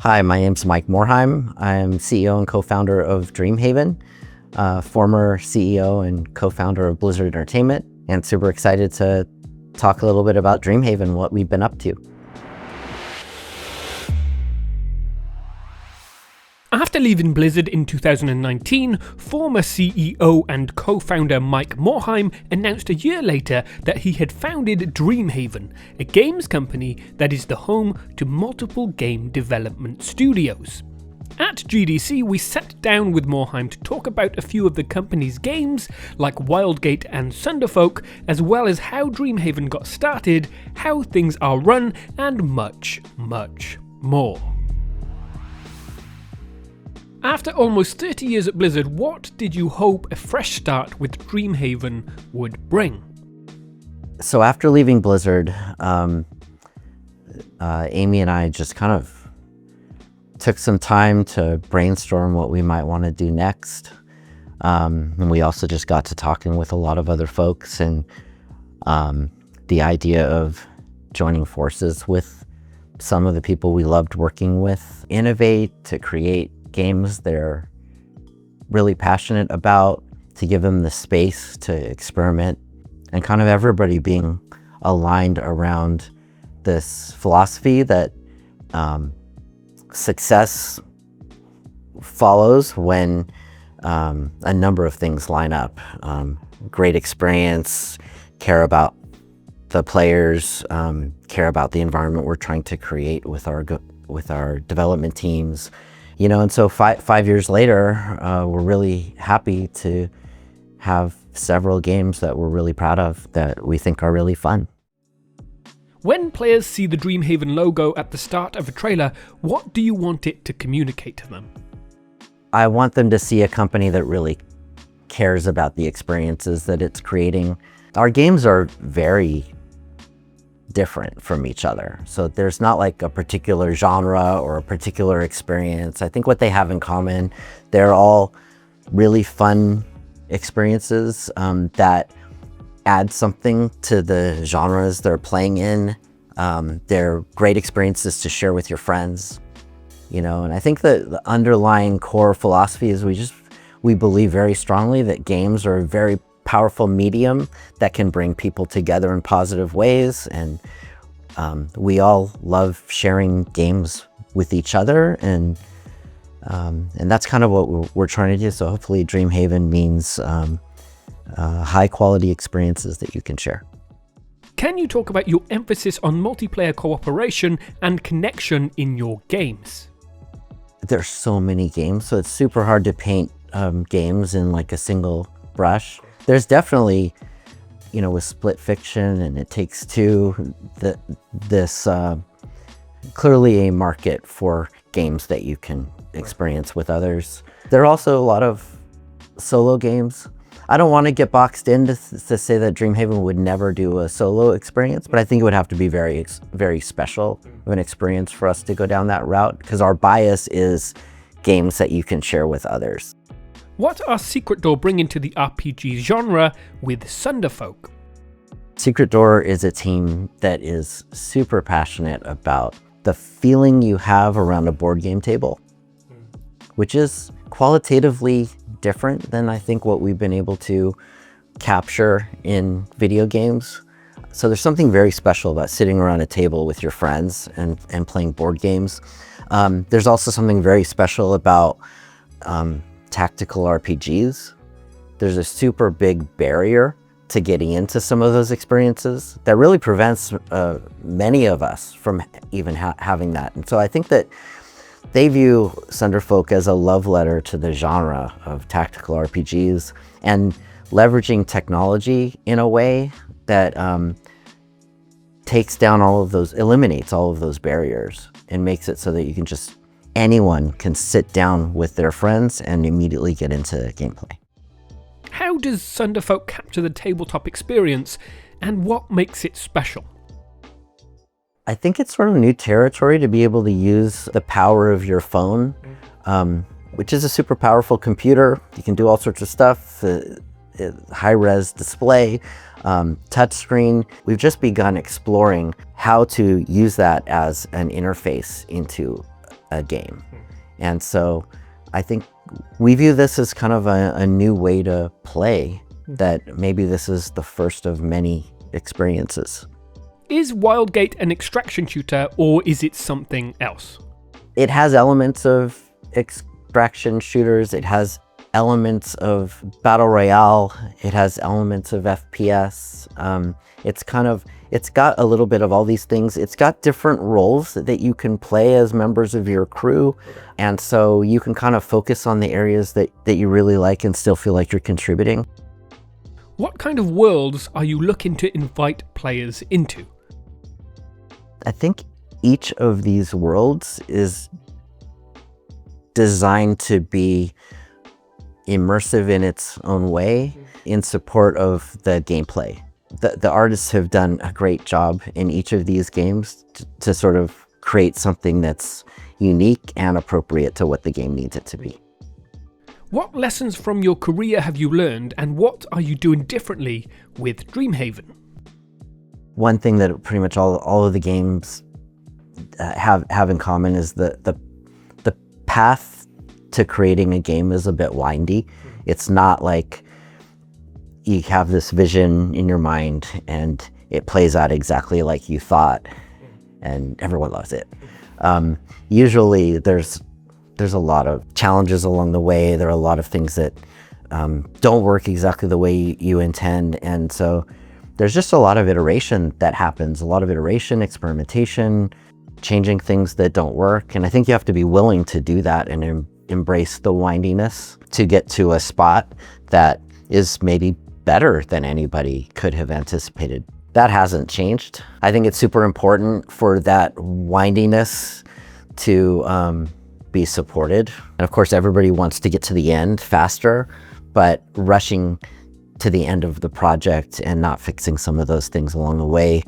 Hi, my name's Mike Morhaime. I'm CEO and co-founder of Dreamhaven, former CEO and co-founder of Blizzard Entertainment, and super excited to talk a little bit about Dreamhaven, what we've been up to. After leaving Blizzard in 2019, former CEO and co-founder Mike Morhaime announced a year later that he had founded Dreamhaven, a games company that is the home to multiple game development studios. At GDC, we sat down with Morhaime to talk about a few of the company's games, like Wildgate and Sunderfolk, as well as how Dreamhaven got started, how things are run, and much, much more. After almost 30 years at Blizzard, what did you hope a fresh start with Dreamhaven would bring? So after leaving Blizzard, Amy and I just kind of took some time to brainstorm what we might want to do next. And we also just got to talking with a lot of other folks, and the idea of joining forces with some of the people we loved working with, innovate, to create games they're really passionate about, to give them the space to experiment, and kind of everybody being aligned around this philosophy that success follows when a number of things line up. Great experience, care about the players, care about the environment we're trying to create with our development teams. You know, and so five years later, we're really happy to have several games that we're really proud of, that we think are really fun. When players see the Dreamhaven logo at the start of a trailer, what do you want it to communicate to them? I want them to see a company that really cares about the experiences that it's creating. Our games are very different from each other. So there's not like a particular genre or a particular experience. I think what they have in common, they're all really fun experiences that add something to the genres they're playing in. They're great experiences to share with your friends, you know, and I think that the underlying core philosophy is we believe very strongly that games are a very powerful medium that can bring people together in positive ways, and we all love sharing games with each other, and that's kind of what we're trying to do. So hopefully Dreamhaven means high quality experiences that you can share. Can you talk about your emphasis on multiplayer cooperation and connection in your games? There's so many games, so it's super hard to paint games in like a single brush. There's definitely, you know, with Split Fiction and It Takes Two, this clearly a market for games that you can experience with others. There are also a lot of solo games. I don't want to get boxed in to say that Dreamhaven would never do a solo experience, but I think it would have to be very, very special of an experience for us to go down that route, because our bias is games that you can share with others. What are Secret Door bringing to the RPG genre with Sunderfolk? Secret Door is a team that is super passionate about the feeling you have around a board game table, which is qualitatively different than I think what we've been able to capture in video games. So there's something very special about sitting around a table with your friends and playing board games. There's also something very special about tactical RPGs. There's a super big barrier to getting into some of those experiences that really prevents many of us from even having that. And so I think that they view Sunderfolk as a love letter to the genre of tactical RPGs, and leveraging technology in a way that takes down eliminates all of those barriers, and makes it so that anyone can sit down with their friends and immediately get into gameplay. How does Sunderfolk capture the tabletop experience, and what makes it special? I think it's sort of new territory to be able to use the power of your phone, which is a super powerful computer. You can do all sorts of stuff, high-res display, touchscreen. We've just begun exploring how to use that as an interface into a game. And so I think we view this as kind of a new way to play, that maybe this is the first of many experiences. Is Wildgate an extraction shooter, or is it something else? It has elements of extraction shooters, it has elements of battle royale, it has elements of FPS. It's got a little bit of all these things. It's got different roles that you can play as members of your crew. And so you can kind of focus on the areas that you really like and still feel like you're contributing. What kind of worlds are you looking to invite players into? I think each of these worlds is designed to be immersive in its own way in support of the gameplay. The artists have done a great job in each of these games to sort of create something that's unique and appropriate to what the game needs it to be. What lessons from your career have you learned, and what are you doing differently with Dreamhaven? One thing that pretty much all of the games have in common is the path to creating a game is a bit windy. It's not like you have this vision in your mind and it plays out exactly like you thought and everyone loves it. Usually there's a lot of challenges along the way. There are a lot of things that don't work exactly the way you intend. And so there's just a lot of iteration that happens, a lot of iteration, experimentation, changing things that don't work. And I think you have to be willing to do that and embrace the windiness to get to a spot that is maybe better than anybody could have anticipated. That hasn't changed. I think it's super important for that windiness to be supported. And of course, everybody wants to get to the end faster, but rushing to the end of the project and not fixing some of those things along the way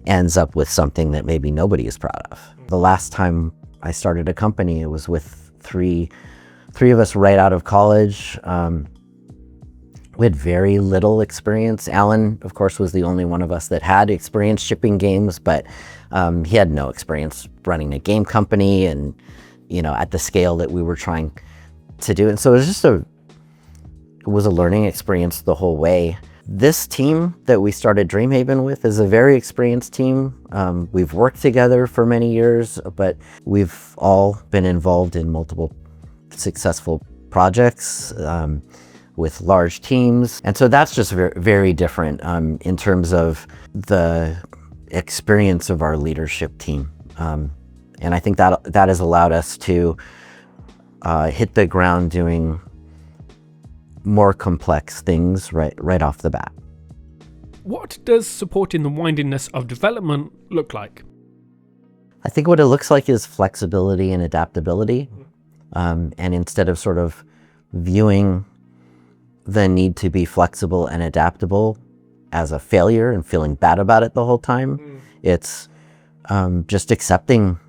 ends up with something that maybe nobody is proud of. The last time I started a company, it was with three of us right out of college. We had very little experience. Alan, of course, was the only one of us that had experience shipping games, but he had no experience running a game company and, at the scale that we were trying to do. And so it was a learning experience the whole way. This team that we started Dreamhaven with is a very experienced team. We've worked together for many years, but we've all been involved in multiple successful projects with large teams. And so that's just very, very different in terms of the experience of our leadership team. And I think that has allowed us to hit the ground doing more complex things right off the bat. What does supporting the windiness of development look like? I think what it looks like is flexibility and adaptability. And instead of sort of viewing the need to be flexible and adaptable as a failure and feeling bad about it the whole time, it's just accepting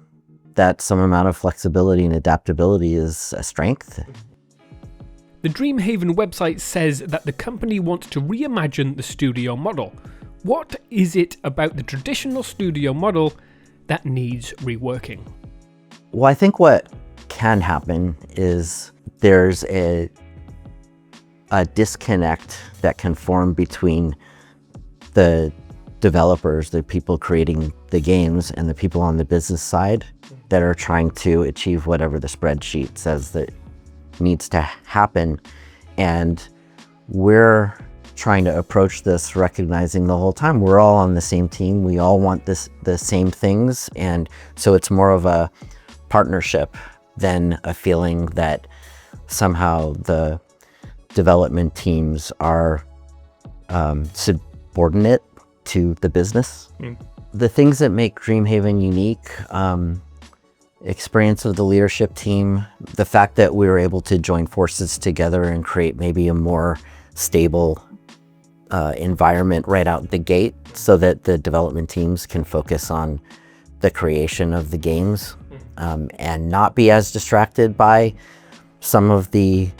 that some amount of flexibility and adaptability is a strength. The Dreamhaven website says that the company wants to reimagine the studio model. What is it about the traditional studio model that needs reworking? Well, I think what can happen is there's a disconnect that can form between the developers, the people creating the games, and the people on the business side that are trying to achieve whatever the spreadsheet says that needs to happen. And we're trying to approach this recognizing the whole time we're all on the same team. We all want the same things. And so it's more of a partnership than a feeling that somehow the development teams are subordinate to the business. The things that make Dreamhaven unique, experience of the leadership team, the fact that we were able to join forces together and create maybe a more stable environment right out the gate so that the development teams can focus on the creation of the games and not be as distracted by some of the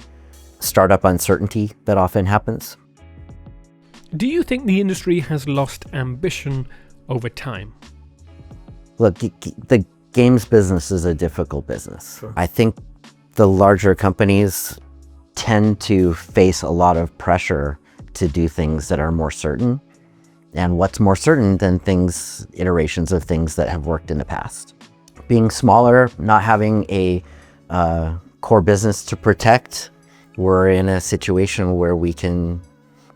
startup uncertainty that often happens. Do you think the industry has lost ambition over time? Look, the games business is a difficult business. Sure. I think the larger companies tend to face a lot of pressure to do things that are more certain. And what's more certain than iterations of things that have worked in the past? Being smaller, not having a core business to protect, we're in a situation where we can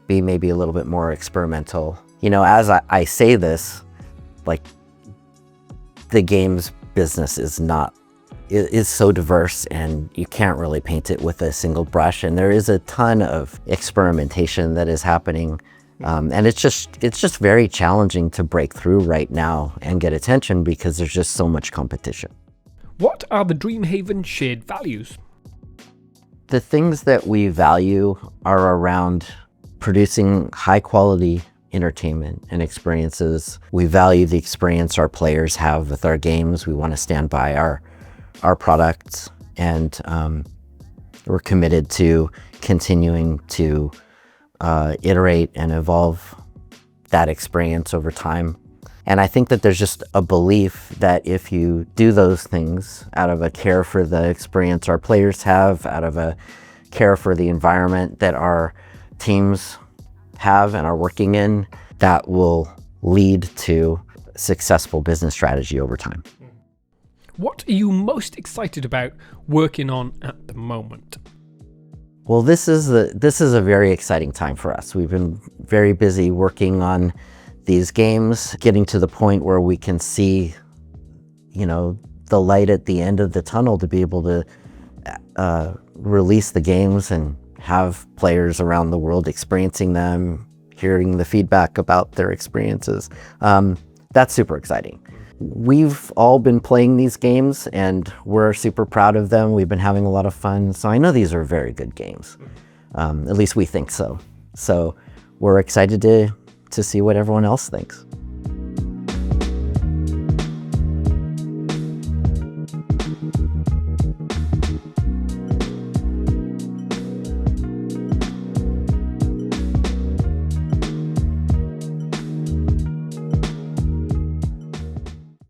be maybe a little bit more experimental. You know, as I say this, like, the games business is so diverse, and you can't really paint it with a single brush, and there is a ton of experimentation that is happening, and it's just very challenging to break through right now and get attention because there's just so much competition. What are the Dreamhaven shared values? The things that we value are around producing high quality entertainment and experiences. We value the experience our players have with our games. We want to stand by our products, and we're committed to continuing to iterate and evolve that experience over time. And I think that there's just a belief that if you do those things out of a care for the experience our players have, out of a care for the environment that our teams have and are working in, that will lead to successful business strategy over time. What are you most excited about working on at the moment? Well, this is a very exciting time for us. We've been very busy working on these games, getting to the point where we can see, you know, the light at the end of the tunnel to be able to release the games and have players around the world experiencing them, hearing the feedback about their experiences. That's super exciting. We've all been playing these games and we're super proud of them. We've been having a lot of fun. So I know these are very good games. At least we think so. So we're excited to see what everyone else thinks.